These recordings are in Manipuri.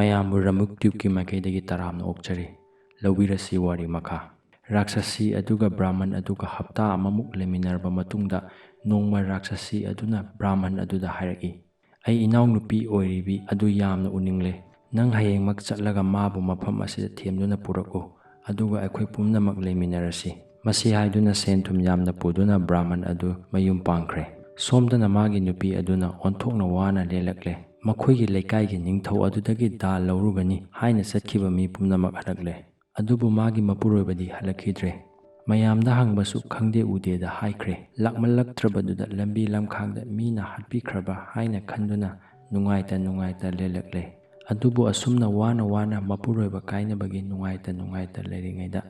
ꯃꯌꯥꯝꯕꯨ ꯔꯃꯨꯛ ꯇ꯭ꯌꯨꯕꯀꯤ ꯃꯥꯏꯀꯩꯗꯒꯤ ꯇꯔꯥꯝꯅ ꯑꯣꯛꯆꯔꯤ꯫ ꯂꯧꯕꯤꯔꯁꯤ ꯋꯥꯔꯤ ꯃꯈꯥ꯫ ꯔꯥꯛꯁꯁꯤ ꯑꯗꯨꯒ ꯕ꯭ꯔꯥꯍꯃꯟ ꯑꯗꯨꯒ ꯍꯞꯇꯥ ꯑꯃꯃꯨꯛ ꯂꯩꯃꯤꯟꯅꯔꯕ ꯃꯇꯨꯡꯗ ꯅꯣꯡꯃ ꯔꯥꯛꯁꯁꯤ ꯑꯗꯨꯅ ꯕ꯭ꯔꯥꯍꯃꯟ ꯑꯗꯨꯗ ꯍꯥꯏꯔꯛꯏ, "ꯑꯩ ꯏꯅꯥꯎꯅꯨꯄꯤ ꯑꯣꯏꯔꯤꯕꯤ ꯑꯗꯨ ꯌꯥꯝꯅ ꯎꯅꯤꯡꯂꯦ꯫ ꯅꯪ ꯍꯌꯦꯡꯃꯛ ꯆꯠꯂꯒ ꯃꯥꯕꯨ ꯃꯐꯝ ꯑꯁꯤꯗ ꯊꯦꯝꯗꯨꯅ ꯄꯨꯔꯛꯎ, ꯑꯗꯨꯒ ꯑꯩꯈꯣꯏ ꯄꯨꯝꯅꯃꯛ ꯂꯩꯃꯤꯟꯅꯔꯁꯤ"꯫ ꯃꯁꯤ ꯍꯥꯏꯗꯨꯅ ꯁꯦꯟ ꯊꯨꯝ ꯌꯥꯝꯅ ꯄꯨꯗꯨꯅ ꯕ꯭ꯔꯥꯍꯃꯟ ꯑꯗු ꯃꯌꯨꯝ ꯄꯥꯟꯈ꯭ꯔꯦ꯫ ꯁꯣꯝꯗꯅ ꯃꯥꯒꯤ ꯅꯨꯄꯤ ꯑꯗꯨꯅ ꯑꯣꯟꯊꯣꯛꯅ ꯋꯥꯅ ꯂꯦꯜꯂꯛꯂꯦ꯫ ꯃꯈꯣꯏꯒꯤ ꯂꯩꯀꯥꯏꯒꯤ ꯅꯤꯡꯊꯧ ꯑꯗꯨꯗꯒꯤ ꯗꯥꯜ ꯂꯧꯔꯨꯒꯅꯤ ꯍꯥꯏꯅ ꯆꯠꯈꯤꯕ ꯃꯤ ꯄꯨꯝꯅꯃꯛ ꯍꯜꯂꯛꯂꯦ, ꯑꯗꯨꯕꯨ ꯃꯥꯒꯤ ꯃꯄꯨꯔꯣꯏꯕꯗꯤ ꯍꯜꯂꯛꯈꯤꯗ꯭ꯔꯦ꯫ ꯃꯌꯥꯝꯗ ꯍꯪꯕꯁꯨ ꯈꯪꯗꯦ ꯎꯗꯦꯗ ꯍꯥꯏꯈ꯭ꯔꯦ꯫ ꯂꯥꯛꯃꯜꯂꯛꯇ꯭ꯔꯕꯗꯨꯗ ꯂꯝꯕꯤ ꯂꯝꯈꯥꯡꯗ ꯃꯤꯅ ꯍꯥꯠꯄꯤꯈ꯭ꯔꯕ ꯍꯥꯏꯅ ꯈꯟꯗꯨꯅ ꯅꯨꯡꯉꯥꯏꯇ ꯂꯦꯜꯂꯛꯂꯦ꯫ ꯑꯗꯨꯕꯨ ꯑꯁꯨꯝꯅ ꯋꯥꯅ ꯃꯄꯨꯔꯣꯏꯕ ꯀꯥꯏꯅꯕꯒꯤ ꯅꯨꯡꯉꯥꯏꯇ ꯂꯩꯔꯤꯉꯩꯗ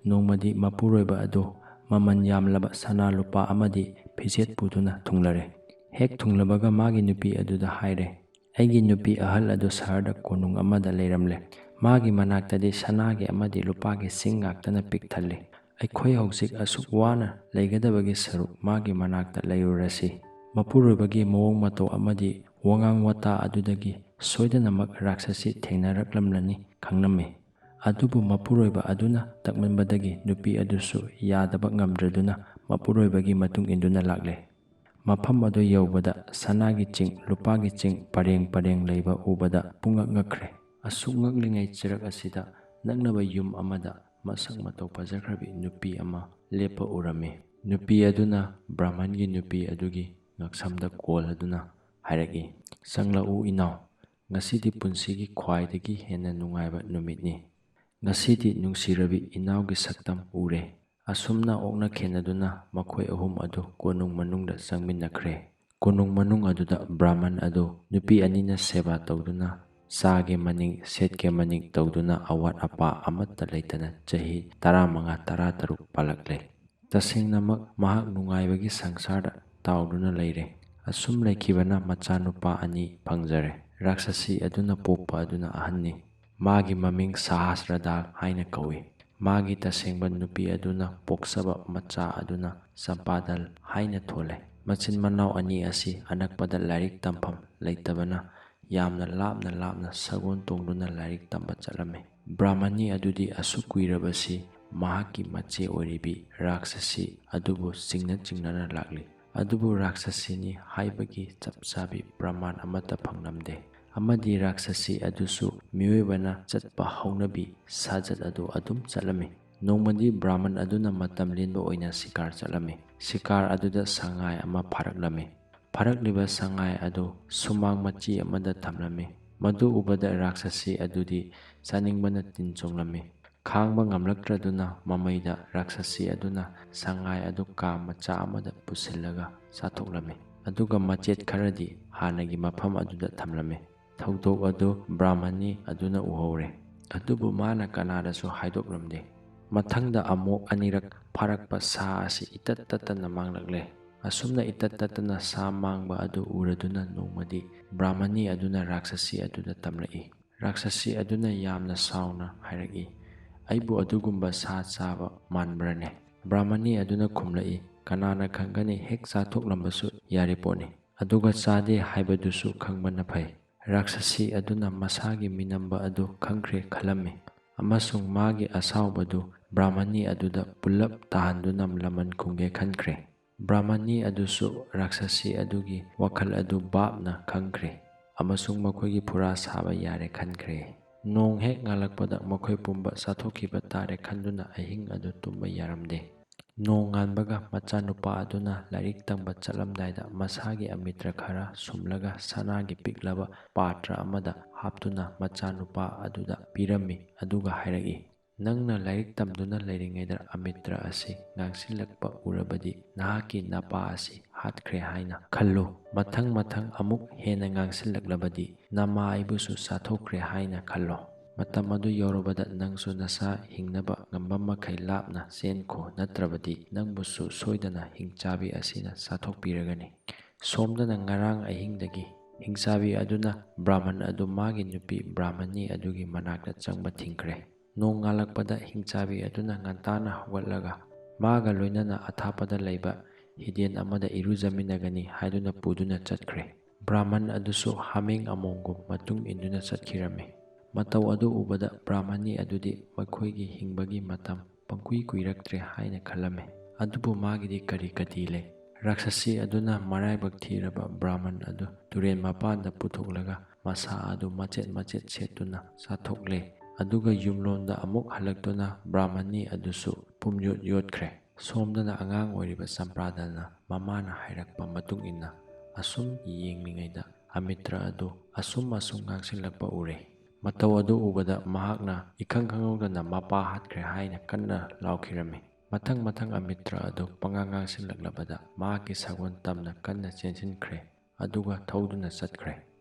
ꯅꯣꯡꯃꯗꯤ ꯃꯄꯨꯔꯣꯏꯕ ꯑꯗꯨ ꯃꯃꯜ ꯌꯥꯝꯂꯕ ꯁꯅꯥ ꯂꯨꯄꯥ ꯑꯃꯗꯤ ꯐꯤꯖꯦꯠ ꯄꯨꯗꯨꯅ ꯊꯨꯡꯂꯔꯦ꯫ ꯍꯦꯛ ꯊꯨꯡꯂꯕꯒ ꯃꯥꯒꯤ ꯅꯨꯄꯤ ꯑꯗꯨꯗ ꯍꯥꯏꯔꯦ, "ꯑꯩꯒꯤ ꯅꯨꯄꯤ ꯑꯍꯜ ꯑꯗꯨ ꯁꯍꯔꯗ ꯀꯣꯅꯨꯡ ꯑꯃꯗ ꯂꯩꯔꯝꯂꯦ꯫ ꯃꯥꯒꯤ ꯃꯅꯥꯛꯇꯗꯤ ꯁꯅꯥꯒꯤ ꯑꯃꯗꯤ ꯂꯨꯄꯥꯒꯤ ꯁꯤꯡ ꯉꯥꯛꯇꯅ ꯄꯤꯛ ꯊꯜꯂꯤ꯫ ꯑꯩꯈꯣꯏ ꯍꯧꯖꯤꯛ ꯑꯁꯨꯛ ꯋꯥꯅ ꯂꯩꯒꯗꯕꯒꯤ ꯁꯔꯨꯛ ꯃꯥꯒꯤ ꯃꯅꯥꯛꯇ ꯂꯩꯔꯨꯔꯁꯤ"꯫ ꯃꯄꯨꯔꯣꯏꯕꯒꯤ ꯃꯑꯣꯡ ꯃꯇꯧ ꯑꯃꯗꯤ ꯋꯥꯉꯥꯡ ꯋꯥꯇꯥ ꯑꯗꯨꯗꯒꯤ ꯁꯣꯏꯗꯅꯃꯛ ꯔꯥꯛꯁꯁꯤ ꯊꯦꯡꯅꯔꯛꯂꯝꯂꯅꯤ ꯈꯪꯂꯝꯃꯤ꯫ ꯑꯗꯨꯕꯨ ꯃꯄꯨꯔꯣꯏꯕ ꯑꯗꯨꯅ ꯇꯛꯃꯟꯕꯗꯒꯤ ꯅꯨꯄꯤ ꯑꯗꯨꯁꯨ ꯌꯥꯗꯕ ꯉꯝꯗ꯭ꯔꯗꯨꯅ ꯃꯄꯨꯔꯣꯏꯕꯒꯤ ꯃꯇꯨꯡ ꯏꯟꯗꯨꯅ ꯂꯥꯛꯂꯦ꯫ ꯃꯐꯝ ꯑꯗꯨ ꯌꯧꯕꯗ ꯁꯅꯥꯒꯤ ꯆꯤꯡ ꯂꯨꯄꯥꯒꯤ ꯆꯤꯡ ꯄꯔꯦꯡ ꯂꯩꯕ ꯎꯕꯗ ꯄꯨꯡꯉꯛ ꯉꯛꯈ꯭ꯔꯦ꯫ ꯑꯁꯨꯛ ꯉꯛꯂꯤꯉꯩ ꯆꯤꯔꯛ ꯑꯁꯤꯗ ꯅꯛꯅꯕ ꯌꯨꯝ ꯑꯃꯗ ꯃꯁꯛ ꯃꯇꯧ ꯐꯖꯈ꯭ꯔꯕꯤ ꯅꯨꯄꯤ ꯑꯃ ꯂꯦꯞꯄ ꯎꯔꯝꯃꯤ꯫ ꯅꯨꯄꯤ ꯑꯗꯨꯅ ꯕ꯭ꯔꯥꯍꯃꯟꯒꯤ ꯅꯨꯄꯤ ꯑꯗꯨꯒꯤ ꯉꯛꯁꯝꯗ ꯀꯣꯜꯂꯗꯨꯅ ꯍꯥꯏꯔꯛꯏ, "ꯆꯪꯂꯛꯎ ꯏꯅꯥꯎ, ꯉꯁꯤꯗꯤ ꯄꯨꯟꯁꯤꯒꯤ ꯈ꯭ꯋꯥꯏꯗꯒꯤ ꯍꯦꯟꯅ ꯅꯨꯡꯉꯥꯏꯕ ꯅꯨꯃꯤꯠꯅꯤ꯫ ꯉꯁꯤꯗꯤ ꯅꯨꯡꯁꯤꯔꯕꯤ ꯏꯅꯥꯎꯒꯤ ꯁꯛꯇꯝ ꯎꯔꯦ"꯫ ꯑꯁꯨꯝꯅ ꯑꯣꯛꯅ ꯈꯦꯟꯅꯗꯨꯅ ꯃꯈꯣꯏ ꯑꯍꯨꯝ ꯑꯗꯨ ꯀꯣꯅꯨꯡ ꯃꯅꯨꯡꯗ ꯆꯪꯃꯤꯟꯅꯈ꯭ꯔꯦ꯫ ꯀꯣꯅꯨꯡ ꯃꯅꯨꯡ ꯑꯗꯨꯗ ꯕ꯭ꯔꯥꯍꯃꯟ ꯑꯗꯨ ꯅꯨꯄꯤ ꯑꯅꯤꯅ ꯁꯦꯕꯥ ꯇꯧꯗꯨꯅ, ꯆꯥꯒꯦ ꯃꯅꯤꯡ ꯁꯦꯠꯀꯦ ꯃꯅꯤꯡ ꯇꯧꯗꯨꯅ ꯑꯋꯥꯠ ꯑꯄꯥ ꯑꯃꯠꯇ ꯂꯩꯇꯅ ꯆꯍꯤ 15-16 ꯄꯥꯜꯂꯛꯂꯦ꯫ ꯇꯁꯦꯡꯅꯃꯛ ꯃꯍꯥꯛ ꯅꯨꯡꯉꯥꯏꯕꯒꯤ ꯁꯪꯁꯥꯔꯗ ꯇꯥꯎꯗꯨꯅ ꯂꯩꯔꯦ꯫ ꯑꯁꯨꯝ ꯂꯩꯈꯤꯕꯅ ꯃꯆꯥꯅꯨꯄꯥ 2 ꯐꯪꯖꯔꯦ꯫ ꯔꯥꯛꯁꯁꯤ ꯑꯗꯨꯅ ꯄꯣꯛꯄ ꯑꯗꯨꯅ ꯑꯍꯟꯅꯤ꯫ ꯃꯥꯒꯤ ꯃꯃꯤꯡ ꯁꯍꯥꯁ꯭ꯔꯗꯥꯜ ꯍꯥꯏꯅ ꯀꯧꯏ꯫ ꯃꯥꯒꯤ ꯇꯁꯦꯡꯕ ꯅꯨꯄꯤ ꯑꯗꯨꯅ ꯄꯣꯛꯆꯕ ꯃꯆꯥ ꯑꯗꯨꯅ ꯆꯝꯄꯥꯗꯜ ꯍꯥꯏꯅ ꯊꯣꯜꯂꯦ꯫ ꯃꯆꯤꯟ ꯃꯅꯥꯎ 2 ꯑꯁꯤ ꯑꯅꯛꯄꯗ ꯂꯥꯏꯔꯤꯛ ꯇꯝꯐꯝ ꯂꯩꯇꯕꯅ ꯌꯥꯝꯅ ꯂꯥꯞꯅ ꯁꯒꯣꯜ ꯇꯣꯡꯗꯨꯅ ꯂꯥꯏꯔꯤꯛ ꯇꯝꯕ ꯆꯠꯂꯝꯃꯤ꯫ ꯕ꯭ꯔꯥꯍꯃꯅꯤ ꯑꯗꯨꯗꯤ ꯑꯁꯨꯛ ꯀꯨꯏꯔꯕꯁꯤ ꯃꯍꯥꯛꯀꯤ ꯃꯆꯦ ꯑꯣꯏꯔꯤꯕꯤ ꯔꯥꯛꯁꯁꯤ ꯑꯗꯨꯕꯨ ꯆꯤꯡꯅꯅ ꯂꯥꯛꯂꯤ꯫ ꯑꯗꯨꯕꯨ ꯔꯥꯛꯁꯁꯤꯅꯤ ꯍꯥꯏꯕꯒꯤ ꯆꯞ ꯆꯥꯕꯤ ꯄ꯭ꯔꯃꯥꯟ ꯑꯃꯠꯇ ꯐꯪꯂꯝꯗꯦ꯫ ꯑꯃꯗꯤ ꯔꯥꯛꯁꯁꯤ ꯑꯗꯨꯁꯨ ꯃꯤꯑꯣꯏꯕꯅ ꯆꯠꯄ ꯍꯧꯅꯕꯤ ꯁꯥꯖꯠ ꯑꯗꯨ ꯑꯗꯨꯝ ꯆꯠꯂꯝꯃꯤ꯫ ꯅꯣꯡꯃꯗꯤ ꯕ꯭ꯔꯥꯍꯃꯟ ꯑꯗꯨꯅ ꯃꯇꯝ ꯂꯦꯟꯕ ꯑꯣꯏꯅ ꯁꯤꯀꯥꯔ ꯆꯠꯂꯝꯃꯤ꯫ ꯁꯤꯀꯥꯔ ꯑꯗꯨꯗ ꯁꯉꯥꯏ ꯑꯃ ꯐꯥꯔꯛꯂꯝꯃꯤ꯫ ꯐꯥꯔꯛꯂꯤꯕ ꯁꯉꯥꯏ ꯑꯗꯨ ꯁꯨꯃꯥꯡ ꯃꯆꯤ ꯑꯃꯗ ꯊꯝꯂꯝꯃꯤ꯫ ꯃꯗꯨ ꯎꯕꯗ ꯔꯥꯛꯁꯁꯤ ꯑꯗꯨꯗꯤ ꯆꯥꯅꯤꯡꯕꯅ ꯇꯤꯟ ꯆꯣꯡꯂꯝꯃꯤ꯫ ꯈꯥꯡꯕ ꯉꯝꯂꯛꯇ꯭ꯔꯗꯨꯅ ꯃꯃꯩꯗ ꯔꯥꯛꯁꯁꯤ ꯑꯗꯨꯅ ꯁꯉꯥꯏ ꯑꯗꯨ ꯀꯥ ꯃꯆꯥ ꯑꯃꯗ ꯄꯨꯁꯤꯜꯂꯒ ꯆꯥꯊꯣꯛꯂꯝꯃꯤ꯫ ꯑꯗꯨꯒ ꯃꯆꯦꯠ ꯈꯔꯗꯤ ꯍꯥꯟꯅꯒꯤ ꯃꯐꯝ ꯑꯗꯨꯗ ꯊꯝꯂꯝꯃꯤ꯫ ꯊꯧꯗꯣꯛ ꯑꯗꯨ ꯕ꯭ꯔꯥꯍꯃꯅꯤ ꯑꯗꯨꯅ ꯎꯍꯧꯔꯦ, ꯑꯗꯨꯕꯨ ꯃꯥꯅ ꯀꯅꯥꯗꯁꯨ ꯍꯥꯏꯗꯣꯛꯂꯝꯗꯦ꯫ ꯃꯊꯪꯗ ꯑꯃꯨꯛ 2ꯔꯛ ꯐꯥꯔꯛꯄ ꯁꯥ ꯑꯁꯤ ꯏꯇꯠ ꯇꯠꯇꯅ ꯃꯥꯡꯂꯛꯂꯦ꯫ ꯑꯁꯨꯝꯅ ꯏꯇꯠ ꯇꯠꯇꯅ ꯁꯥ ꯃꯥꯡꯕ ꯑꯗꯨ ꯎꯔꯗꯨꯅ ꯅꯣꯡꯃꯗꯤ ꯕ꯭ꯔꯥꯍꯃꯅꯤ ꯑꯗꯨꯅ ꯔꯥꯛꯁꯁꯤ ꯑꯗꯨꯗ ꯇꯝꯂꯛꯏ꯫ ꯔꯥꯛꯁꯁꯤ ꯑꯗꯨꯅ ꯌꯥꯝꯅ ꯁꯥꯎꯅ ꯍꯥꯏꯔꯛꯏ, "ꯑꯩꯕꯨ ꯑꯗꯨꯒꯨꯝꯕ ꯁꯥ ꯆꯥꯕ ꯃꯥꯟꯕ꯭ꯔꯅꯦ"꯫ ꯕ꯭ꯔꯥꯍꯃꯅꯤ ꯑꯗꯨꯅ ꯈꯨꯝꯂꯛꯏ, "ꯀꯅꯥꯅ ꯈꯪꯒꯅꯤ, ꯍꯦꯛ ꯆꯥꯊꯣꯛꯂꯝꯕꯁꯨ ꯌꯥꯔꯤꯄꯣꯠꯅꯤ, ꯑꯗꯨꯒ ꯆꯥꯗꯦ ꯍꯥꯏꯕꯗꯨꯁꯨ ꯈꯪꯕꯅ ꯐꯩ"꯫ ꯔꯥꯛꯁꯁꯤ ꯑꯗꯨꯅ ꯃꯁꯥꯒꯤ ꯃꯤꯅꯝꯕ ꯑꯗꯨ ꯈꯪꯈ꯭ꯔꯦ ꯈꯜꯂꯝꯃꯤ, ꯑꯃꯁꯨꯡ ꯃꯥꯒꯤ ꯑꯁꯥꯎꯕꯗꯨ ꯕ꯭ꯔꯥꯍꯃꯅꯤ ꯑꯗꯨꯗ ꯄꯨꯜꯂꯞ ꯇꯥꯍꯟꯗꯨꯅ ꯂꯃꯟ ꯈꯨꯝꯒꯦ ꯈꯟꯈ꯭ꯔꯦ꯫ ꯕ꯭ꯔꯥꯍꯃꯅꯤ ꯑꯗꯨꯁꯨ ꯔꯥꯛꯁꯁꯤ ꯑꯗꯨꯒꯤ ꯋꯥꯈꯜ ꯑꯗꯨ ꯚꯥꯞꯅ ꯈꯪꯈ꯭ꯔꯦ, ꯑꯃꯁꯨꯡ ꯃꯈꯣꯏꯒꯤ ꯐꯨꯔꯥ ꯁꯥꯕ ꯌꯥꯔꯦ ꯈꯟꯈ꯭ꯔꯦ꯫ ꯅꯣꯡ ꯍꯦꯛ ꯉꯥꯜꯂꯛꯄꯗ ꯃꯈꯣꯏ ꯄꯨꯝꯕ ꯆꯥꯊꯣꯛꯈꯤꯕ ꯇꯥꯔꯦ ꯈꯟꯗꯨꯅ ꯑꯍꯤꯡ ꯑꯗꯨ ꯇꯨꯝꯕ ꯌꯥꯔꯝꯗꯦ꯫ ꯅꯣꯡ ꯉꯥꯟꯕꯒ ꯃꯆꯥꯅꯨꯄꯥ ꯑꯗꯨꯅ ꯂꯥꯏꯔꯤꯛ ꯇꯝꯕ ꯆꯠꯂꯝꯗꯥꯏꯗ ꯃꯁꯥꯒꯤ ꯑꯃꯤꯇ꯭ꯔ ꯈꯔ ꯁꯨꯝꯂꯒ ꯁꯅꯥꯒꯤ ꯄꯤꯛꯂꯕ ꯄꯥꯇ꯭ꯔ ꯑꯃꯗ ꯍꯥꯞꯇꯨꯅ ꯃꯆꯥꯅꯨꯄꯥ ꯑꯗꯨꯗ ꯄꯤꯔꯝꯃꯤ꯫ ꯑꯗꯨꯒ ꯍꯥꯏꯔꯛꯏ, "ꯅꯪꯅ ꯂꯥꯏꯔꯤꯛ ꯇꯝꯗꯨꯅ ꯂꯩꯔꯤꯉꯩꯗ ꯑꯃꯤꯇ꯭ꯔ ꯑꯁꯤ ꯉꯥꯡꯁꯤꯜꯂꯛꯄ ꯎꯔꯕꯗꯤ ꯅꯍꯥꯛꯀꯤ ꯅꯄꯥ ꯑꯁꯤ ꯍꯥꯠꯈ꯭ꯔꯦ ꯍꯥꯏꯅ ꯈꯜꯂꯨ꯫ ꯃꯊꯪ ꯑꯃꯨꯛ ꯍꯦꯟꯅ ꯉꯥꯡꯁꯤꯜꯂꯛꯂꯕꯗꯤ ꯅꯃꯥ ꯑꯩꯕꯨꯁꯨ ꯆꯥꯊꯣꯛꯈ꯭ꯔꯦ ꯍꯥꯏꯅ ꯈꯜꯂꯣ꯫ ꯃꯇꯝ ꯑꯗꯨ ꯌꯧꯔꯕꯗ ꯅꯪꯁꯨ ꯅꯁꯥ ꯍꯤꯡꯅꯕ ꯉꯝꯕ ꯃꯈꯩ ꯂꯥꯞꯅ ꯆꯦꯟꯈꯣ, ꯅꯠꯇ꯭ꯔꯕꯗꯤ ꯅꯪꯕꯨꯁꯨ ꯁꯣꯏꯗꯅ ꯍꯤꯡꯆꯥꯕꯤ ꯑꯁꯤꯅ ꯆꯥꯊꯣꯛꯄꯤꯔꯒꯅꯤ"꯫ ꯁꯣꯝꯗꯅ ꯉꯔꯥꯡ ꯑꯍꯤꯡꯗꯒꯤ ꯍꯤꯡꯆꯥꯕꯤ ꯑꯗꯨꯅ ꯕ꯭ꯔꯥꯍꯃꯟ ꯑꯗꯨ ꯃꯥꯒꯤ ꯅꯨꯄꯤ ꯕ꯭ꯔꯥꯍꯃꯅꯤ ꯑꯗꯨꯒꯤ ꯃꯅꯥꯛꯇ ꯆꯪꯕ ꯊꯤꯡꯈ꯭ꯔꯦ꯫ ꯅꯣꯡ ꯉꯥꯜꯂꯛꯄꯗ ꯍꯤꯡꯆꯥꯕꯤ ꯑꯗꯨꯅ ꯉꯟꯇꯥꯅ ꯍꯧꯒꯠꯂꯒ ꯃꯥꯒ ꯂꯣꯏꯅꯅ ꯑꯊꯥꯞꯄꯗ ꯂꯩꯕ ꯍꯤꯗꯦꯟ ꯑꯃꯗ ꯏꯔꯨꯖꯃꯤꯟꯅꯒꯅꯤ ꯍꯥꯏꯗꯨꯅ ꯄꯨꯗꯨꯅ ꯆꯠꯈ꯭ꯔꯦ꯫ ꯕ꯭ꯔꯥꯍꯃꯟ ꯑꯗꯨꯁꯨ ꯍꯥꯃꯦꯡ ꯑꯃꯣꯝꯒꯨꯝ ꯃꯇꯨꯡ ꯏꯟꯗꯨꯅ ꯆꯠꯈꯤꯔꯝꯃꯤ꯫ ꯃꯇꯧ ꯑꯗꯨ ꯎꯕꯗ ꯕ꯭ꯔꯥꯍꯃꯅꯤ ꯑꯗꯨꯗꯤ ꯃꯈꯣꯏꯒꯤ ꯍꯤꯡꯕꯒꯤ ꯃꯇꯝ ꯄꯪꯀꯨꯏ ꯀꯨꯏꯔꯛꯇ꯭ꯔꯦ ꯍꯥꯏꯅ ꯈꯜꯂꯝꯃꯤ꯫ ꯑꯗꯨꯕꯨ ꯃꯥꯒꯤꯗꯤ ꯀꯔꯤ ꯒꯇꯤ ꯂꯩ? ꯔꯥꯛꯁꯁꯤ ꯑꯗꯨꯅ ꯃꯔꯥꯏꯕꯛ ꯊꯤꯔꯕ ꯕ꯭ꯔꯥꯍꯃꯟ ꯑꯗꯨ ꯇꯨꯔꯦꯜ ꯃꯄꯥꯟꯗ ꯄꯨꯊꯣꯛꯂꯒ ꯃꯁꯥ ꯑꯗꯨ ꯃꯆꯦꯠ ꯃꯆꯦꯠ ꯁꯦꯠꯇꯨꯅ ꯆꯥꯊꯣꯛꯂꯦ꯫ ꯑꯗꯨꯒ ꯌꯨꯝꯂꯣꯝꯗ ꯑꯃꯨꯛ ꯍꯜꯂꯛꯇꯨꯅ ꯕ꯭ꯔꯥꯍꯃꯅꯤ ꯑꯗꯨꯁꯨ ꯄꯨꯝꯌꯣꯠ ꯌꯣꯠꯈ꯭ꯔꯦ꯫ ꯁꯣꯝꯗꯅ ꯑꯉꯥꯡ ꯑꯣꯏꯔꯤꯕ ꯁꯝꯄ꯭ꯔꯥꯗꯅ ꯃꯃꯥꯅ ꯍꯥꯏꯔꯛꯄ ꯃꯇꯨꯡ ꯏꯟꯅ ꯑꯁꯨꯝ ꯌꯦꯡꯂꯤꯉꯩꯗ ꯑꯃꯤꯇ꯭ꯔ ꯑꯗꯨ ꯑꯁꯨꯝ ꯉꯥꯡꯁꯤꯜꯂꯛꯄ ꯎꯔꯦ꯫ ꯃꯇꯧ ꯑꯗꯨ ꯎꯕꯗ ꯃꯍꯥꯛꯅ ꯏꯈꯪ ꯈꯪꯍꯧꯗꯅ ꯃꯄꯥ ꯍꯥꯠꯈ꯭ꯔꯦ ꯍꯥꯏꯅ ꯀꯟꯅ ꯂꯥꯎꯈꯤꯔꯝꯃꯤ꯫ ꯃꯊꯪ ꯑꯃꯤꯇ꯭ꯔ ꯑꯗꯨ ꯉꯥꯡꯁꯤꯜꯂꯛꯂꯕꯗ ꯃꯍꯥꯛꯀꯤ ꯁꯒꯣꯜ ꯇꯝꯅ ꯀꯟꯅ ꯆꯦꯟꯁꯤꯟꯈ꯭ꯔꯦ ꯑꯗꯨꯒ ꯊꯧꯗꯨꯅ ꯆꯠꯈ꯭ꯔꯦ꯫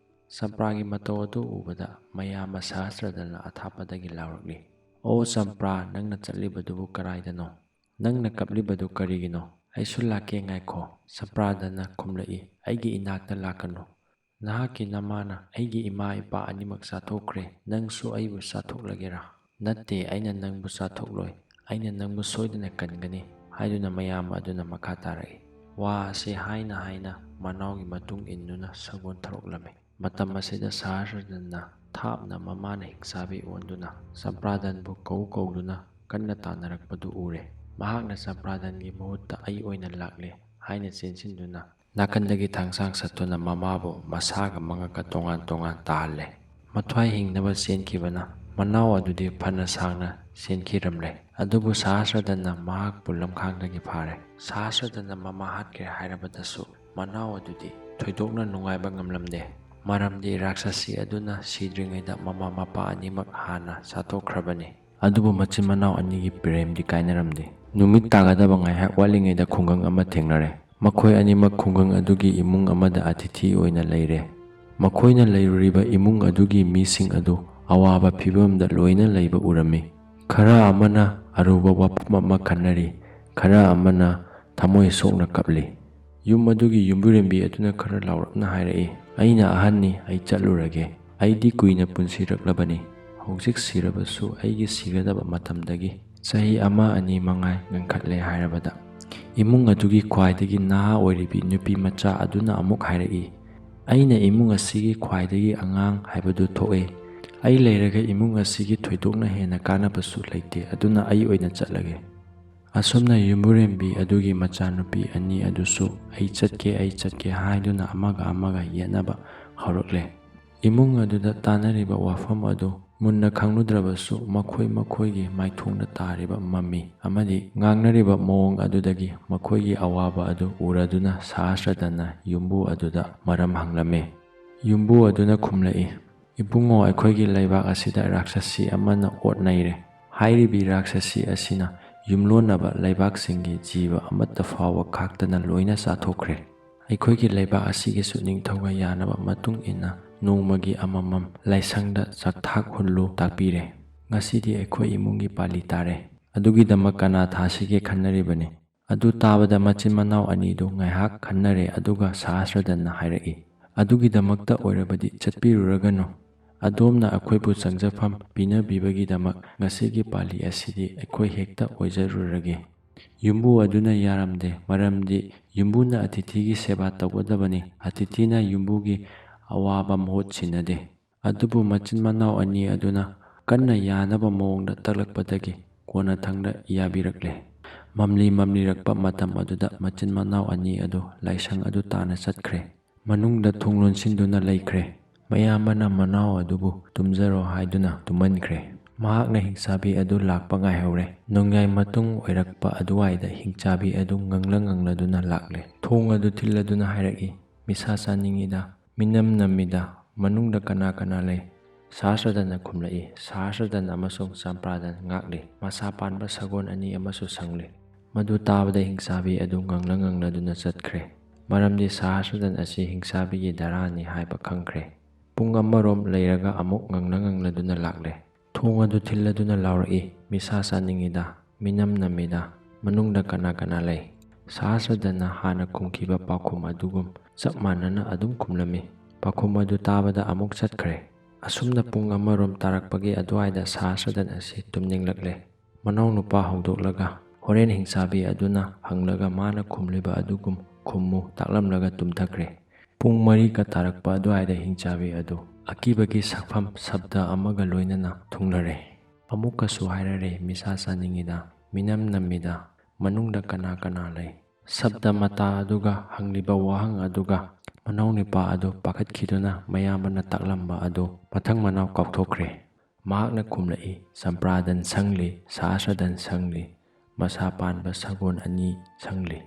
ꯆꯝꯄ꯭ꯔꯥꯒꯤ ꯃꯇꯧ ꯑꯗꯨ ꯎꯕꯗ ꯃꯌꯥꯝꯕ ꯁꯍꯁ꯭ꯔꯥꯙꯅ ꯑꯊꯥꯞꯄꯗꯒꯤ ꯂꯥꯎꯔꯛꯂꯤ, "ꯑꯣ ꯆꯝꯄ꯭ꯔꯥ, ꯅꯪꯅ ꯆꯠꯂꯤꯕꯗꯨꯕꯨ ꯀꯔꯥꯏꯗꯅꯣ? ꯅꯪꯅ ꯀꯞꯂꯤꯕꯗꯨ ꯀꯔꯤꯒꯤꯅꯣ? ꯑꯩꯁꯨ ꯂꯥꯛꯀꯦ, ꯉꯥꯏꯈꯣ"꯫ ꯆꯝꯄ꯭ꯔꯥꯙꯅ ꯈꯨꯝꯂꯛꯏ, "ꯑꯩꯒꯤ ꯏꯅꯥꯛꯇ ꯂꯥꯛꯀꯅꯨ꯫ ꯅꯍꯥꯛꯀꯤ ꯅꯃꯥꯅ ꯑꯩꯒꯤ ꯏꯃꯥ ꯏꯄꯥ ꯑꯅꯤꯃꯛ ꯆꯥꯊꯣꯛꯈ꯭ꯔꯦ, ꯅꯪꯁꯨ ꯑꯩꯕꯨ ꯆꯥꯊꯣꯛꯂꯒꯦꯔꯥ? ꯅꯠꯇꯦ, ꯑꯩꯅ ꯅꯪꯕꯨ ꯆꯥꯊꯣꯛꯂꯣꯏ, ꯑꯩꯅ ꯅꯪꯕꯨ ꯁꯣꯏꯗꯅ ꯀꯟꯒꯅꯤ", ꯍꯥꯏꯗꯨꯅ ꯃꯌꯥꯝꯕ ꯑꯗꯨꯅ ꯃꯈꯥ ꯇꯥꯔꯛꯏ꯫ ꯋꯥ ꯑꯁꯤ ꯍꯥꯏꯅ ꯃꯅꯥꯎꯒꯤ ꯃꯇꯨꯡ ꯏꯟꯗꯨꯅ ꯁꯒꯣꯜ ꯊꯧꯔꯛꯂꯝꯃꯤ꯫ ꯃꯇꯝ ꯑꯁꯤꯗ ꯁꯍꯁ꯭ꯔꯥꯙꯅ ꯊꯥꯞꯅ ꯃꯃꯥꯅ ꯍꯤꯡꯆꯥꯕꯤ ꯑꯣꯟꯗꯨꯅ ꯆꯝꯄ꯭ꯔꯥꯙꯟꯕꯨ ꯀꯧꯗꯨꯅ ꯀꯟꯅ ꯇꯥꯟꯅꯔꯛꯄꯗꯨ ꯎꯔꯦ꯫ ꯃꯍꯥꯛꯅ ꯆꯝꯄ꯭ꯔꯥꯙꯟꯒꯤ ꯃꯍꯨꯠꯇ ꯑꯩ ꯑꯣꯏꯅ ꯂꯥꯛꯂꯦ ꯍꯥꯏꯅ ꯆꯦꯟꯁꯤꯟꯗꯨꯅ ꯅꯥꯀꯟꯗꯒꯤ ꯊꯥꯡꯁꯥꯡ ꯁꯠꯇꯨꯅ ꯃꯃꯥꯕꯨ ꯃꯁꯥꯒ ꯃꯉꯛꯀ ꯇꯣꯉꯥꯟ ꯇꯥꯍꯜꯂꯦ꯫ ꯃꯊ꯭ꯋꯥꯏ ꯍꯤꯡꯅꯕ ꯆꯦꯟꯈꯤꯕꯅ ꯃꯅꯥꯎ ꯑꯗꯨꯗꯤ ꯐꯅ ꯁꯥꯡꯅ ꯆꯦꯟꯈꯤꯔꯝꯂꯦ꯫ ꯑꯗꯨꯕꯨ ꯁꯍꯁ꯭ꯔꯥꯙꯅ ꯃꯍꯥꯛꯄꯨ ꯂꯝꯈꯥꯡꯗꯒꯤ ꯐꯥꯔꯦ꯫ ꯁꯍꯁ꯭ꯔꯥꯙꯅ ꯃꯃꯥ ꯍꯥꯠꯈ꯭ꯔꯦ ꯍꯥꯏꯔꯕꯗꯁꯨ ꯃꯅꯥꯎ ꯑꯗꯨꯗꯤ ꯊꯣꯏꯗꯣꯛꯅ ꯅꯨꯡꯉꯥꯏꯕ ꯉꯝꯂꯝꯗꯦ꯫ ꯃꯔꯝꯗꯤ ꯔꯥꯛꯁꯁꯤ ꯑꯗꯨꯅ ꯁꯤꯗ꯭ꯔꯤꯉꯩꯗ ꯃꯃꯥ ꯃꯄꯥ ꯑꯅꯤꯃꯛ ꯍꯥꯟꯅ ꯆꯥꯊꯣꯛꯈ꯭ꯔꯕꯅꯤ꯫ ꯑꯗꯨꯕꯨ ꯃꯆꯤꯟ ꯃꯅꯥꯎ ꯑꯅꯤꯒꯤ ꯄ꯭ꯔꯦꯝꯗꯤ ꯀꯥꯏꯅꯔꯝꯗꯦ꯫ ꯅꯨꯃꯤꯠ ꯇꯥꯒꯗꯕ ꯉꯥꯏꯍꯥꯛ ꯋꯥꯠꯂꯤꯉꯩꯗ ꯈꯨꯡꯒꯪ ꯑꯃ ꯊꯦꯡꯅꯔꯦ꯫ ꯃꯈꯣꯏ ꯑꯅꯤꯃꯛ ꯈꯨꯡꯒꯪ ꯑꯗꯨꯒꯤ ꯏꯃꯨꯡ ꯑꯃꯗ ꯑꯇꯤꯊꯤ ꯑꯣꯏꯅ ꯂꯩꯔꯦ꯫ ꯃꯈꯣꯏꯅ ꯂꯩꯔꯨꯔꯤꯕ ꯏꯃꯨꯡ ꯑꯗꯨꯒꯤ ꯃꯤꯁꯤꯡ ꯑꯗꯨ ꯑꯋꯥꯕ ꯐꯤꯚꯝꯗ ꯂꯣꯏꯅ ꯂꯩꯕ ꯎꯔꯝꯃꯤ꯫ ꯈꯔ ꯑꯃꯅ ꯑꯔꯨꯕ ꯋꯥꯐꯝ ꯑꯃ ꯈꯟꯅꯔꯤ, ꯈꯔ ꯑꯃꯅ ꯊꯃꯣꯏ ꯁꯣꯛꯅ ꯀꯞꯂꯤ꯫ ꯌꯨꯝ ꯑꯗꯨꯒꯤ ꯌꯨꯝꯕꯨꯔꯦꯝꯕꯤ ꯑꯗꯨꯅ ꯈꯔ ꯂꯥꯎꯔꯞꯅ ꯍꯥꯏꯔꯛꯏ, "ꯑꯩꯅ ꯑꯍꯟꯅꯤ, ꯑꯩ ꯆꯠꯂꯨꯔꯒꯦ꯫ ꯑꯩꯗꯤ ꯀꯨꯏꯅ ꯄꯨꯟꯁꯤꯔꯛꯂꯕꯅꯤ꯫ ꯍꯧꯖꯤꯛ ꯁꯤꯔꯕꯁꯨ ꯑꯩꯒꯤ ꯁꯤꯒꯗꯕ ꯃꯇꯝꯗꯒꯤ ꯆꯍꯤ 1-2 ꯃꯉꯥꯏ ꯉꯟꯈꯠꯂꯦ" ꯍꯥꯏꯔꯕꯗ ꯏꯃꯨꯡ ꯑꯗꯨꯒꯤ ꯈ꯭ꯋꯥꯏꯗꯒꯤ ꯅꯍꯥ ꯑꯣꯏꯔꯤꯕꯤ ꯅꯨꯄꯤ ꯃꯆꯥ ꯑꯗꯨꯅ ꯑꯃꯨꯛ ꯍꯥꯏꯔꯛꯏ, "ꯑꯩꯅ ꯏꯃꯨꯡ ꯑꯁꯤꯒꯤ ꯈ꯭ꯋꯥꯏꯗꯒꯤ ꯑꯉꯥꯡ ꯍꯥꯏꯕꯗꯨ ꯊꯣꯛꯑꯦ꯫ ꯑꯩ ꯂꯩꯔꯒ ꯏꯃꯨꯡ ꯑꯁꯤꯒꯤ ꯊꯣꯏꯗꯣꯛꯅ ꯍꯦꯟꯅ ꯀꯥꯟꯅꯕꯁꯨ ꯂꯩꯇꯦ, ꯑꯗꯨꯅ ꯑꯩ ꯑꯣꯏꯅ ꯆꯠꯂꯒꯦ"꯫ ꯑꯁꯨꯝꯅ ꯌꯨꯝꯕꯨꯔꯦꯝꯕꯤ ꯑꯗꯨꯒꯤ ꯃꯆꯥꯅꯨꯄꯤ ꯑꯅꯤ ꯑꯗꯨꯁꯨ "ꯑꯩ ꯆꯠꯀꯦ" ꯍꯥꯏꯗꯨꯅ ꯑꯃꯒ ꯌꯦꯠꯅꯕ ꯍꯧꯔꯛꯂꯦ꯫ ꯏꯃꯨꯡ ꯑꯗꯨꯗ ꯇꯥꯟꯅꯔꯤꯕ ꯋꯥꯐꯝ ꯑꯗꯨ ꯃꯨꯟꯅ ꯈꯪꯂꯨꯗ꯭ꯔꯕꯁꯨ ꯃꯈꯣꯏꯒꯤ ꯃꯥꯏꯊꯣꯡꯗ ꯇꯥꯔꯤꯕ ꯃꯃꯤ ꯑꯃꯗꯤ ꯉꯥꯡꯅꯔꯤꯕ ꯃꯑꯣꯡ ꯑꯗꯨꯗꯒꯤ ꯃꯈꯣꯏꯒꯤ ꯑꯋꯥꯕ ꯑꯗꯨ ꯎꯔꯗꯨꯅ ꯁꯍꯁ꯭ꯔꯥꯙꯅ ꯌꯨꯝꯕꯨ ꯑꯗꯨꯗ ꯃꯔꯝ ꯍꯪꯂꯝꯃꯤ꯫ ꯌꯨꯝꯕꯨ ꯑꯗꯨꯅ ꯈꯨꯝꯂꯛꯏ, "ꯏꯕꯨꯡꯉꯣ, ꯑꯩꯈꯣꯏꯒꯤ ꯂꯩꯕꯥꯛ ꯑꯁꯤꯗ ꯔꯥꯛꯁꯁꯤ ꯑꯃꯅ ꯑꯣꯠ ꯅꯩꯔꯦ꯫ ꯍꯥꯏꯔꯤꯕꯤ ꯔꯥꯛꯁꯁꯤ ꯑꯁꯤꯅ ꯌꯨꯝꯂꯣꯟꯅꯕ ꯂꯩꯕꯥꯛꯁꯤꯡꯒꯤ ꯖꯤꯕ ꯑꯃꯠꯇ ꯐꯥꯎꯕ ꯈꯥꯛꯇꯅ ꯂꯣꯏꯅ ꯆꯥꯊꯣꯛꯈ꯭ꯔꯦ꯫ ꯑꯩꯈꯣꯏꯒꯤ ꯂꯩꯕꯥꯛ ꯑꯁꯤꯒꯤꯁꯨ ꯅꯤꯡꯊꯧꯒ ꯌꯥꯅꯕ ꯃꯇꯨꯡ ꯏꯟꯅ ꯅꯣꯡꯃꯒꯤ ꯑꯃꯃꯝ ꯂꯥꯏꯁꯪꯗ ꯆꯥꯛꯊꯥꯛ ꯍꯨꯜꯂꯨ ꯇꯥꯛꯄꯤꯔꯦ꯫ ꯉꯁꯤꯗꯤ ꯑꯩꯈꯣꯏ ꯏꯃꯨꯡꯒꯤ ꯄꯥꯜꯂꯤ ꯇꯥꯔꯦ꯫ ꯑꯗꯨꯒꯤꯗꯃꯛ ꯀꯅꯥ ꯊꯥꯁꯤꯒꯦ ꯈꯟꯅꯔꯤꯕꯅꯤ"꯫ ꯑꯗꯨ ꯇꯥꯕꯗ ꯃꯆꯤꯟ ꯃꯅꯥꯎ ꯑꯅꯤꯗꯨ ꯉꯥꯏꯍꯥꯛ ꯈꯟꯅꯔꯦ ꯑꯗꯨꯒ ꯁꯍꯁ꯭ꯔꯥꯙꯅ ꯍꯥꯏꯔꯛꯏ, "ꯑꯗꯨꯒꯤꯗꯃꯛꯇ ꯑꯣꯏꯔꯕꯗꯤ ꯆꯠꯄꯤꯔꯨꯔꯒꯅꯨ꯫ ꯑꯗꯣꯝꯅ ꯑꯩꯈꯣꯏꯕꯨ ꯆꯪꯖꯐꯝ ꯄꯤꯅꯕꯤꯕꯒꯤꯗꯃꯛ ꯉꯁꯤꯒꯤ ꯄꯥꯜꯂꯤ ꯑꯁꯤꯗꯤ ꯑꯩꯈꯣꯏ ꯍꯦꯛꯇ ꯑꯣꯏꯖꯔꯨꯔꯒꯦ"꯫ ꯌꯨꯝꯕꯨ ꯑꯗꯨꯅ ꯌꯥꯔꯝꯗꯦ, ꯃꯔꯝꯗꯤ ꯌꯨꯝꯕꯨꯅ ꯑꯇꯤꯊꯤꯒꯤ ꯁꯦꯕꯥ ꯇꯧꯒꯗꯕꯅꯤ, ꯑꯇꯤꯊꯤꯅ ꯌꯨꯝꯕꯨꯒꯤ ꯑꯋꯥꯕ ꯃꯍꯨꯠ ꯁꯤꯟꯅꯗꯦ꯫ ꯑꯗꯨꯕꯨ ꯃꯆꯤꯟ ꯃꯅꯥꯎ ꯑꯅꯤ ꯑꯗꯨꯅ ꯀꯟꯅ ꯌꯥꯅꯕ ꯃꯑꯣꯡꯗ ꯇꯛꯂꯛꯄꯗꯒꯤ ꯀꯣꯟꯅꯊꯪꯗ ꯌꯥꯕꯤꯔꯛꯂꯦ꯫ ꯃꯝꯂꯤꯔꯛꯄ ꯃꯇꯝ ꯑꯗꯨꯗ ꯃꯆꯤꯟ ꯃꯅꯥꯎ ꯑꯅꯤ ꯑꯗꯨ ꯂꯥꯏꯁꯪ ꯑꯗꯨ ꯇꯥꯟꯅ ꯆꯠꯈ꯭ꯔꯦ꯫ ꯃꯅꯨꯡꯗ ꯊꯣꯡ ꯂꯣꯟꯁꯤꯟꯗꯨꯅ ꯂꯩꯈ꯭ꯔꯦ꯫ ꯃꯌꯥꯝꯕꯅ ꯃꯅꯥꯎ ꯑꯗꯨꯕꯨ ꯇꯨꯝꯖꯔꯣ ꯍꯥꯏꯗꯨꯅ ꯇꯨꯝꯍꯟꯈ꯭ꯔꯦ꯫ ꯃꯍꯥꯛꯅ ꯍꯤꯡꯆꯥꯕꯤ ꯑꯗꯨ ꯂꯥꯛꯄ ꯉꯥꯏꯍꯧꯔꯦ꯫ ꯅꯣꯡꯌꯥꯏ ꯃꯇꯨꯡ ꯑꯣꯏꯔꯛꯄ ꯑꯗꯨꯋꯥꯏꯗ ꯍꯤꯡꯆꯥꯕꯤ ꯑꯗꯨ ꯉꯪꯂꯗꯨꯅ ꯂꯥꯛꯂꯦ꯫ ꯊꯣꯡ ꯑꯗꯨ ꯊꯤꯜꯂꯗꯨꯅ ꯍꯥꯏꯔꯛꯏ, "ꯃꯤꯁꯥ ꯆꯥꯅꯤꯡꯏꯗ, ꯃꯤꯅꯝ ꯅꯝꯃꯤꯗ, ꯃꯅꯨꯡꯗ ꯀꯅꯥ ꯂꯩ"꯫ ꯁꯍꯁ꯭ꯔꯥꯙꯅ ꯈꯨꯝꯂꯛꯏ꯫ ꯁꯍꯁ꯭ꯔꯥꯙꯟ ꯑꯃꯁꯨꯡ ꯆꯝꯄ꯭ꯔꯥꯙꯟ ꯉꯥꯛꯂꯤ꯫ ꯃꯁꯥ ꯄꯥꯟꯕ ꯁꯒꯣꯜ ꯑꯅꯤ ꯑꯃꯁꯨ ꯁꯪꯂꯤ꯫ ꯃꯗꯨ ꯇꯥꯕꯗ ꯍꯤꯡꯆꯥꯕꯤ ꯑꯗꯨ ꯉꯪꯂꯗꯨꯅ ꯆꯠꯈ꯭ꯔꯦ꯫ ꯃꯔꯝꯗꯤ ꯁꯍꯁ꯭ꯔꯥꯙꯟ ꯑꯁꯤ ꯍꯤꯡꯆꯥꯕꯤꯒꯤ ꯙꯔꯥꯅꯤ ꯍꯥꯏꯕ ꯈꯪꯈ꯭ꯔꯦ꯫ ꯄꯨꯡ ꯑꯃꯔꯣꯝ ꯂꯩꯔꯒ ꯑꯃꯨꯛ ꯉꯪꯂꯗꯨꯅ ꯂꯥꯛꯂꯦ꯫ ꯊꯣꯡ ꯑꯗꯨ ꯊꯤꯜꯂꯗꯨꯅ ꯂꯥꯎꯔꯛꯏ, "ꯃꯤꯁꯥ ꯆꯥꯅꯤꯡꯏꯗ, ꯃꯤꯅꯝ ꯅꯝꯃꯤꯗ, ꯃꯅꯨꯡꯗ ꯀꯅꯥ ꯂꯩ"꯫ ꯁꯍꯁ꯭ꯔꯥꯙꯟꯅ ꯍꯥꯟꯅ ꯈꯨꯝꯈꯤꯕ ꯄꯥꯎꯈꯨꯝ ꯑꯗꯨꯒꯨꯝ ꯆꯞ ꯃꯥꯟꯅꯅ ꯑꯗꯨꯝ ꯈꯨꯝꯂꯝꯃꯤ꯫ ꯄꯥꯎꯈꯨꯝ ꯑꯗꯨ ꯇꯥꯕꯗ ꯑꯃꯨꯛ ꯆꯠꯈ꯭ꯔꯦ꯫ ꯑꯁꯨꯝꯅ ꯄꯨꯡ ꯑꯃꯔꯣꯝ ꯇꯥꯔꯛꯄꯒꯤ ꯑꯗꯨꯋꯥꯏꯗ ꯁꯍꯁ꯭ꯔꯥꯙꯟ ꯑꯁꯤ ꯇꯨꯝꯅꯤꯡꯂꯛꯂꯦ꯫ ꯃꯅꯥꯎꯅꯨꯄꯥ ꯍꯧꯗꯣꯛꯂꯒ "ꯍꯣꯔꯦꯟ ꯍꯤꯡꯆꯥꯕꯤ ꯑꯗꯨꯅ ꯍꯪꯂꯒ ꯃꯥꯅ ꯈꯨꯝꯂꯤꯕ ꯑꯗꯨꯒꯨꯝ ꯈꯨꯝꯃꯨ" ꯇꯥꯛꯂꯝꯂꯒ ꯇꯨꯝꯊꯈ꯭ꯔꯦ꯫ ꯄꯨꯡ 4ꯒ ꯇꯥꯔꯛꯄ ꯑꯗꯨꯋꯥꯏꯗ ꯍꯤꯡꯆꯥꯕꯤ ꯑꯗꯨ ꯑꯀꯤꯕꯒꯤ ꯁꯛꯐꯝ ꯁꯕꯗ ꯑꯃꯒ ꯂꯣꯏꯅꯅ ꯊꯨꯡꯂꯔꯦ꯫ ꯑꯃꯨꯛꯀꯁꯨ ꯍꯥꯏꯔꯔꯦ ꯃꯤꯁꯥ ꯆꯥꯅꯤꯡꯉꯤꯗ, ꯃꯤꯅꯝ ꯅꯝꯃꯤꯗ, ꯃꯅꯨꯡꯗ ꯀꯅꯥ ꯀꯅꯥ ꯂꯩ? ꯁꯕꯗ ꯃꯇꯥ ꯑꯗꯨꯒ ꯍꯪꯂꯤꯕ ꯋꯥꯍꯪ ꯑꯗꯨꯒ ꯃꯅꯥꯎꯅꯤꯄꯥ ꯑꯗꯨ ꯄꯥꯈꯠꯈꯤꯗꯨꯅ ꯃꯌꯥꯝꯕꯅ ꯇꯥꯛꯂꯝꯕ ꯑꯗꯨ ꯃꯊꯪ ꯃꯅꯥꯎ ꯀꯥꯎꯊꯣꯛꯈ꯭ꯔꯦ꯫ ꯃꯍꯥꯛꯅ ꯈꯨꯝꯂꯛꯏ, ꯆꯝꯄ꯭ꯔꯥꯗꯟ ꯁꯪꯂꯤ, ꯁꯍꯁ꯭ꯔꯗꯟ ꯁꯪꯂꯤ, ꯃꯁꯥ ꯄꯥꯟꯕ ꯁꯒꯣꯜ ꯑꯅꯤ ꯁꯪꯂꯤ꯫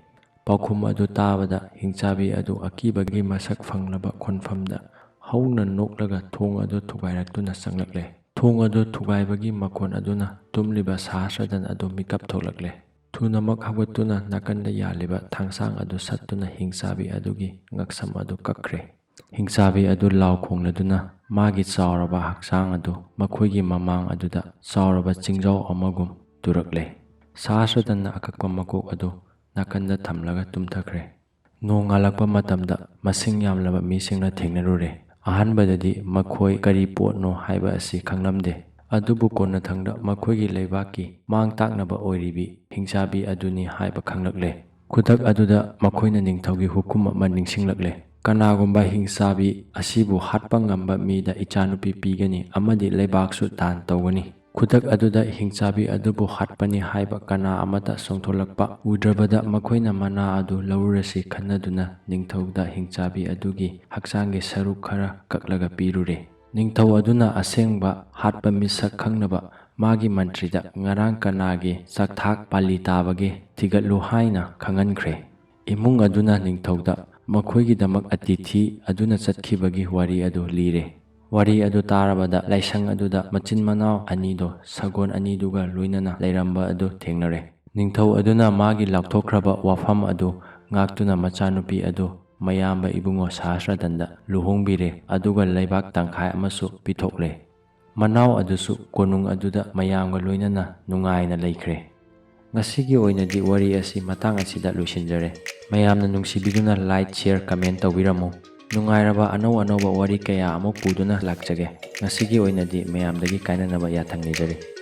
ꯄꯥꯎꯈꯨꯝ ꯑꯗꯨ ꯇꯥꯕꯗ ꯍꯤꯡꯆꯥꯕꯤ ꯑꯗꯨ ꯑꯀꯤꯕꯒꯤ ꯃꯁꯛ ꯐꯪꯂꯕ ꯈꯣꯟꯐꯝꯗ ꯍꯧꯅ ꯅꯣꯛꯂꯒ ꯊꯣꯡ ꯑꯗꯨ ꯊꯨꯒꯥꯏꯔꯛꯇꯨꯅ ꯆꯪꯂꯛꯂꯦ꯫ ꯊꯣꯡ ꯑꯗꯨ ꯊꯨꯒꯥꯏꯕꯒꯤ ꯃꯈꯣꯟ ꯑꯗꯨꯅ ꯇꯨꯝꯂꯤꯕ ꯁꯍꯁ꯭ꯔꯗꯟ ꯑꯗꯨ ꯃꯤꯀꯞ ꯊꯣꯛꯂꯛꯂꯦ꯫ ꯊꯨꯅꯃꯛ ꯍꯧꯒꯠꯇꯨꯅ ꯅꯥꯀꯟꯗ ꯌꯥꯜꯂꯤꯕ ꯊꯥꯡꯁꯥꯡ ꯑꯗꯨ ꯁꯠꯇꯨꯅ ꯍꯤꯡꯆꯥꯕꯤ ꯑꯗꯨꯒꯤ ꯉꯛꯁꯝ ꯑꯗꯨ ꯀꯛꯈ꯭ꯔꯦ꯫ ꯍꯤꯡꯆꯥꯕꯤ ꯑꯗꯨ ꯂꯥꯎ ꯈꯣꯡꯂꯗꯨꯅ ꯃꯥꯒꯤ ꯆꯥꯎꯔꯕ ꯍꯛꯆꯥꯡ ꯑꯗꯨ ꯃꯈꯣꯏꯒꯤ ꯃꯃꯥꯡ ꯑꯗꯨꯗ ꯆꯥꯎꯔꯕ ꯆꯤꯡꯖꯥꯎ ꯑꯃꯒꯨꯝ ꯇꯨꯔꯛꯂꯦ꯫ ꯁꯍꯁ꯭ꯔꯗꯟꯅ ꯑꯀꯛꯄ ꯃꯀꯣꯛ ꯑꯗꯨ ꯅꯥꯀꯟꯗ ꯊꯝꯂꯒ ꯇꯨꯝꯊꯈ꯭ꯔꯦ꯫ ꯅꯣꯡ ꯉꯥꯜꯂꯛꯄ ꯃꯇꯝꯗ ꯃꯁꯤꯡ ꯌꯥꯝꯂꯕ ꯃꯤꯁꯤꯡꯅ ꯊꯦꯡꯅꯔꯨꯔꯦ꯫ ꯑꯍꯥꯟꯕꯗꯗꯤ ꯃꯈꯣꯏ ꯀꯔꯤ ꯄꯣꯠꯅꯣ ꯍꯥꯏꯕ ꯑꯁꯤ ꯈꯪꯂꯝꯗꯦ꯫ ꯑꯗꯨꯕꯨ ꯀꯣꯟꯅꯊꯪꯗ ꯃꯈꯣꯏꯒꯤ ꯂꯩꯕꯥꯛꯀꯤ ꯃꯥꯡ ꯇꯥꯛꯅꯕ ꯑꯣꯏꯔꯤꯕꯤ ꯍꯤꯡꯆꯥꯕꯤ ꯑꯗꯨꯅꯤ ꯍꯥꯏꯕ ꯈꯪꯂꯛꯂꯦ꯫ ꯈꯨꯗꯛ ꯑꯗꯨꯗ ꯃꯈꯣꯏꯅ ꯅꯤꯡꯊꯧꯒꯤ ꯍꯨꯀꯨꯝ ꯑꯃ ꯅꯤꯡꯁꯤꯡꯂꯛꯂꯦ꯫ ꯀꯅꯥꯒꯨꯝꯕ ꯍꯤꯡꯆꯥꯕꯤ ꯑꯁꯤꯕꯨ ꯍꯥꯠꯄ ꯉꯝꯕ ꯃꯤꯗ ꯏꯆꯥꯅꯨꯄꯤ ꯄꯤꯒꯅꯤ ꯑꯃꯗꯤ ꯂꯩꯕꯥꯛꯁꯨ ꯗꯥꯟ ꯇꯧꯒꯅꯤ꯫ ꯈꯨꯗꯛ ꯑꯗꯨꯗ ꯍꯤꯡꯆꯥꯕꯤ ꯑꯗꯨꯕꯨ ꯍꯥꯠꯄꯅꯤ ꯍꯥꯏꯕ ꯀꯅꯥ ꯑꯃꯠꯇ ꯆꯣꯡꯊꯣꯛꯂꯛꯄ ꯎꯗ꯭ꯔꯕꯗ ꯃꯈꯣꯏꯅ ꯃꯅꯥ ꯑꯗꯨ ꯂꯧꯔꯨꯔꯁꯤ ꯈꯟꯅꯗꯨꯅ ꯅꯤꯡꯊꯧꯗ ꯍꯤꯡꯆꯥꯕꯤ ꯑꯗꯨꯒꯤ ꯍꯛꯆꯥꯡꯒꯤ ꯁꯔꯨꯛ ꯈꯔ ꯀꯛꯂꯒ ꯄꯤꯔꯨꯔꯦ꯫ ꯅꯤꯡꯊꯧ ꯑꯗꯨꯅ ꯑꯁꯦꯡꯕ ꯍꯥꯠꯄ ꯃꯤꯁꯛ ꯈꯪꯅꯕ ꯃꯥꯒꯤ ꯃꯟꯇ꯭ꯔꯤꯗ ꯉꯔꯥꯡ ꯀꯅꯥꯒꯤ ꯆꯥꯛꯊꯥꯛ ꯄꯥꯜꯂꯤ ꯇꯥꯕꯒꯦ ꯊꯤꯒꯠꯂꯨ ꯍꯥꯏꯅ ꯈꯪꯍꯟꯈ꯭ꯔꯦ꯫ ꯏꯃꯨꯡ ꯑꯗꯨꯅ ꯅꯤꯡꯊꯧꯗ ꯃꯈꯣꯏꯒꯤꯗꯃꯛ ꯑꯇꯤꯊꯤ ꯑꯗꯨꯅ ꯆꯠꯈꯤꯕꯒꯤ ꯋꯥꯔꯤ ꯑꯗꯨ ꯂꯤꯔꯦ꯫ ꯋꯥꯔꯤ ꯑꯗꯨ ꯇꯥꯔꯕꯗ ꯂꯥꯏꯁꯪ ꯑꯗꯨꯗ ꯃꯆꯤꯟ ꯃꯅꯥꯎ ꯑꯅꯤꯗꯣ ꯁꯒꯣꯜ ꯑꯅꯤꯗꯨꯒ ꯂꯣꯏꯅꯅ ꯂꯩꯔꯝꯕ ꯑꯗꯨ ꯊꯦꯡꯅꯔꯦ꯫ ꯅꯤꯡꯊꯧ ꯑꯗꯨꯅ ꯃꯥꯒꯤ ꯂꯥꯎꯊꯣꯛꯈ꯭ꯔꯕ ꯋꯥꯐꯝ ꯑꯗꯨ ꯉꯥꯛꯇꯨꯅ ꯃꯆꯥꯅꯨꯄꯤ ꯑꯗꯨ ꯃꯌꯥꯝꯕ ꯏꯕꯨꯡꯉꯣ ꯁꯍꯁ꯭ꯔꯗꯟꯗ ꯂꯨꯍꯣꯡꯕꯤꯔꯦ ꯑꯗꯨꯒ ꯂꯩꯕꯥꯛ ꯇꯪꯈꯥꯏ ꯑꯃꯁꯨ ꯄꯤꯊꯣꯛꯂꯦ꯫ ꯃꯅꯥꯎ ꯑꯗꯨꯁꯨ ꯀꯣꯅꯨꯡ ꯑꯗꯨꯗ ꯃꯌꯥꯝꯒ ꯂꯣꯏꯅꯅ ꯅꯨꯡꯉꯥꯏꯅ ꯂꯩꯈ꯭ꯔꯦ꯫ ꯉꯁꯤꯒꯤ ꯑꯣꯏꯅꯗꯤ ꯋꯥꯔꯤ ꯑꯁꯤ ꯃꯇꯥꯡ ꯑꯁꯤꯗ ꯂꯣꯏꯁꯤꯟꯖꯔꯦ꯫ ꯃꯌꯥꯝꯅ ꯅꯨꯡꯁꯤꯕꯤꯗꯨꯅ ꯂꯥꯏꯛ, ꯁꯦꯌꯔ, ꯀꯃꯦꯟ ꯇꯧꯕꯤꯔꯝꯃꯨ꯫ ꯅꯨꯡꯉꯥꯏꯔꯕ ꯑꯅꯧ ꯑꯅꯧꯕ ꯋꯥꯔꯤ ꯀꯌꯥ ꯑꯃꯨꯛ ꯄꯨꯗꯨꯅ ꯂꯥꯛꯆꯒꯦ꯫ ꯉꯁꯤꯒꯤ ꯑꯣꯏꯅꯗꯤ ꯃꯌꯥꯝꯗꯒꯤ ꯀꯥꯏꯅꯅꯕ ꯌꯥꯊꯪ ꯅꯤꯖꯔꯤ꯫